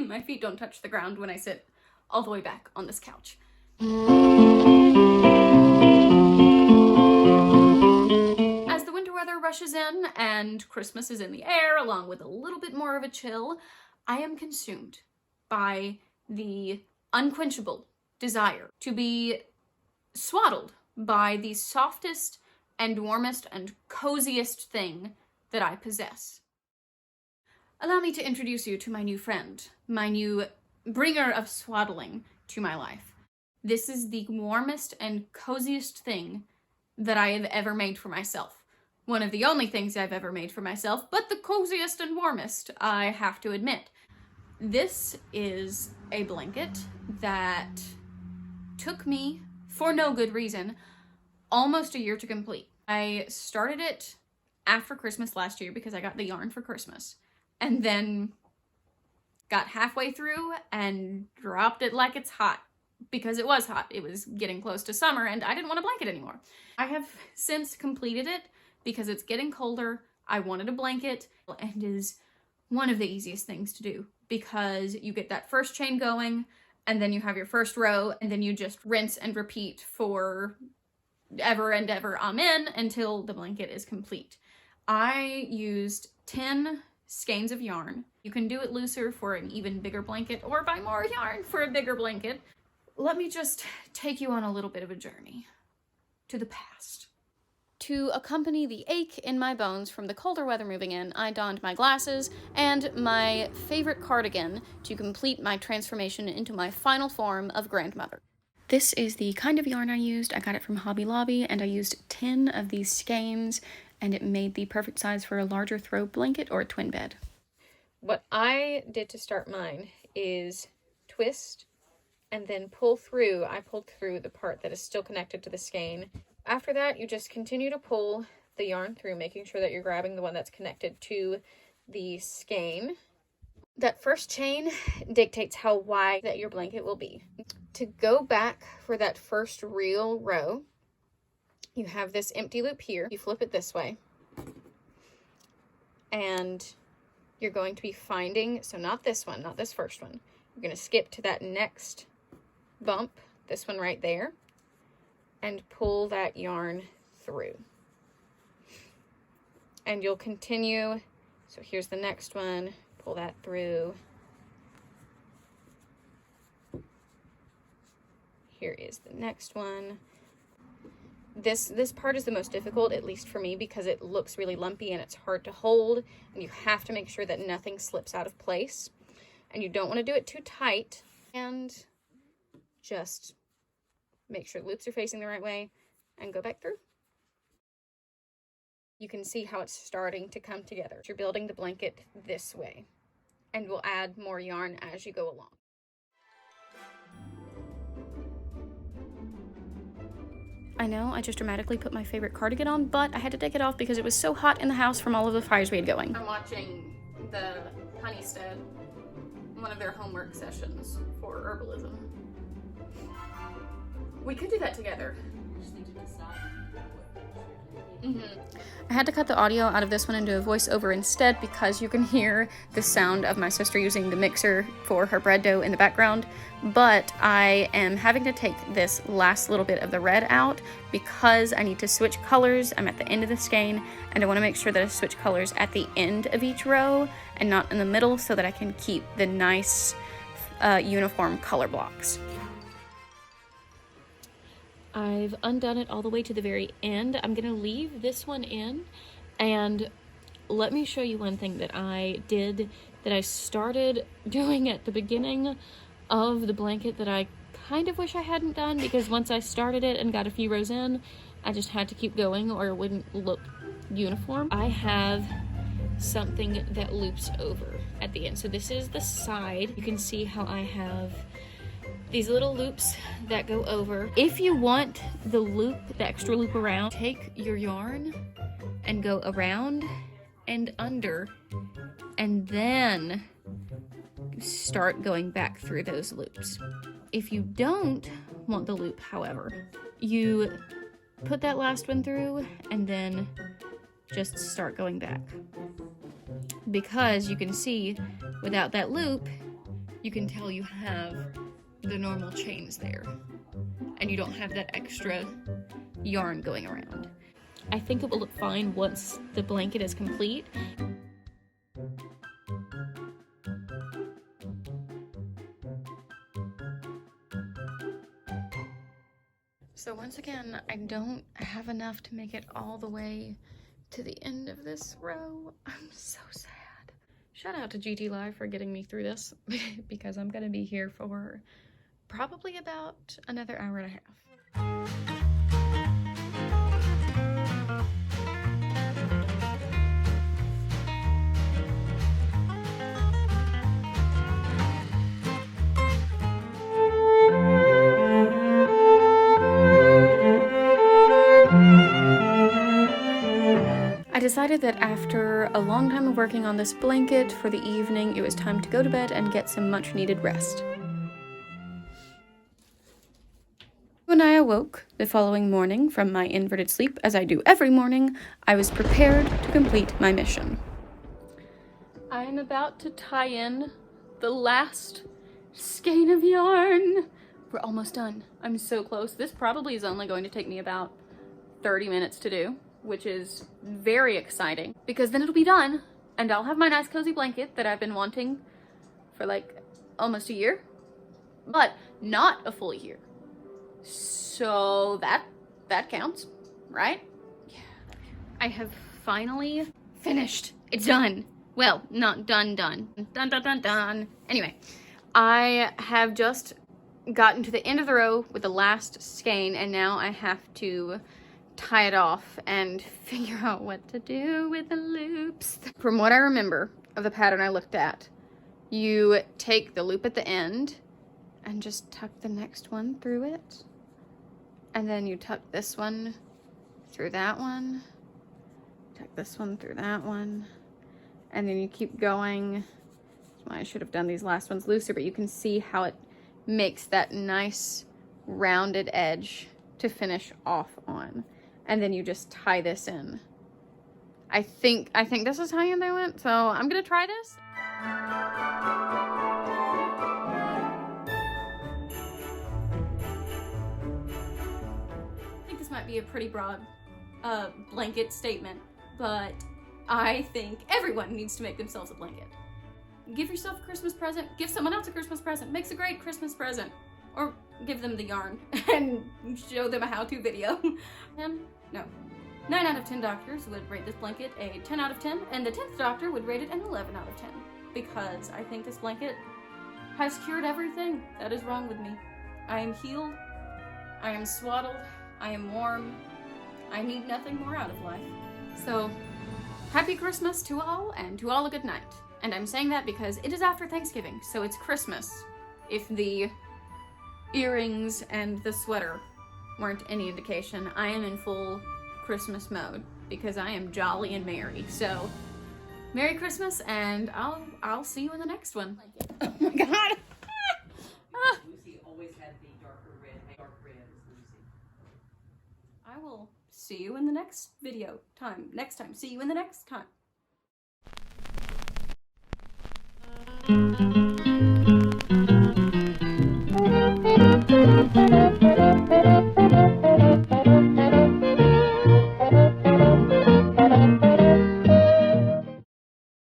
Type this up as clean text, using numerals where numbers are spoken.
My feet don't touch the ground when I sit all the way back on this couch. As the winter weather rushes in and Christmas is in the air, along with a little bit more of a chill, I am consumed by the unquenchable desire to be swaddled by the softest and warmest and coziest thing that I possess. Allow me to introduce you to my new friend, my new bringer of swaddling to my life. This is the warmest and coziest thing that I have ever made for myself. One of the only things I've ever made for myself, but the coziest and warmest, I have to admit. This is a blanket that took me, for no good reason, almost a year to complete. I started it after Christmas last year because I got the yarn for Christmas, and then got halfway through and dropped it like it's hot, because it was hot. It was getting close to summer and I didn't want a blanket anymore. I have since completed it because it's getting colder. I wanted a blanket, and is one of the easiest things to do because you get that first chain going and then you have your first row and then you just rinse and repeat for ever and ever, amen, until the blanket is complete. I used 10 skeins of yarn. You can do it looser for an even bigger blanket or buy more yarn for a bigger blanket. Let me just take you on a little bit of a journey to the past. To accompany the ache in my bones from the colder weather moving in, I donned my glasses and my favorite cardigan to complete my transformation into my final form of grandmother. This is the kind of yarn I used. I got it from Hobby Lobby, and I used 10 of these skeins, and it made the perfect size for a larger throw blanket or a twin bed. What I did to start mine is twist and then pull through. I pulled through the part that is still connected to the skein. After that, you just continue to pull the yarn through, making sure that you're grabbing the one that's connected to the skein. That first chain dictates how wide that your blanket will be. To go back for that first real row, you have this empty loop here. You flip it this way, and you're going to be finding, so not this one, not this first one. You're going to skip to that next bump, this one right there, and pull that yarn through. And you'll continue. So here's the next one, pull that through. Here is the next one. This part is the most difficult, at least for me, because it looks really lumpy and it's hard to hold, and you have to make sure that nothing slips out of place. And you don't want to do it too tight, and just make sure the loops are facing the right way and go back through. You can see how it's starting to come together. You're building the blanket this way, and we'll add more yarn as you go along. I know, I just dramatically put my favorite cardigan on, but I had to take it off because it was so hot in the house from all of the fires we had going. I'm watching the Honeystead, one of their homework sessions for herbalism. We could do that together. We just need to decide. I had to cut the audio out of this one and do a voiceover instead because you can hear the sound of my sister using the mixer for her bread dough in the background, but I am having to take this last little bit of the red out because I need to switch colors. I'm at the end of the skein, and I want to make sure that I switch colors at the end of each row and not in the middle so that I can keep the nice uniform color blocks. I've undone it all the way to the very end. I'm going to leave this one in, and let me show you one thing that I did that I started doing at the beginning of the blanket that I kind of wish I hadn't done, because once I started it and got a few rows in, I just had to keep going or it wouldn't look uniform. I have something that loops over at the end. So this is the side. You can see how I have these little loops that go over. If you want the loop, the extra loop around, take your yarn and go around and under, and then start going back through those loops. If you don't want the loop, however, you put that last one through and then just start going back. Because you can see without that loop, you can tell you have the normal chains there, and you don't have that extra yarn going around. I think it will look fine once the blanket is complete. So once again, I don't have enough to make it all the way to the end of this row. I'm so sad. Shout out to GT Live for getting me through this because I'm gonna be here for probably about another hour and a half. I decided that after a long time of working on this blanket for the evening, it was time to go to bed and get some much needed rest. When I awoke the following morning from my inverted sleep, as I do every morning, I was prepared to complete my mission. I am about to tie in the last skein of yarn. We're almost done. I'm so close. This probably is only going to take me about 30 minutes to do, which is very exciting because then it'll be done and I'll have my nice cozy blanket that I've been wanting for like almost a year, but not a full year. So that counts, right? Yeah. I have finally finished. It's done. Well, not done. Dun, dun, dun, dun. Anyway, I have just gotten to the end of the row with the last skein and now I have to tie it off and figure out what to do with the loops. From what I remember of the pattern I looked at, you take the loop at the end and just tuck the next one through it. And then you tuck this one through that one, tuck this one through that one, and then you keep going. That's why I should have done these last ones looser, but you can see how it makes that nice rounded edge to finish off on. And then you just tie this in. I think this is how you do it, so I'm gonna try this. I think this might be a pretty broad blanket statement, but I think everyone needs to make themselves a blanket. Give yourself a Christmas present, give someone else a Christmas present, makes a great Christmas present. Or give them the yarn and show them a how-to video. No. 9 out of 10 doctors would rate this blanket a 10 out of 10, and the 10th doctor would rate it an 11 out of 10. Because I think this blanket has cured everything that is wrong with me. I am healed, I am swaddled, I am warm, I need nothing more out of life. So, happy Christmas to all, and to all a good night. And I'm saying that because it is after Thanksgiving, so it's Christmas. If the earrings and the sweater weren't any indication, I am in full Christmas mode because I am jolly and merry. So, Merry Christmas, and I'll see you in the next one. Oh my God! Lucy always had the darker red. Dark red is Lucy. I will see you in the next video time. Next time. See you in the next time.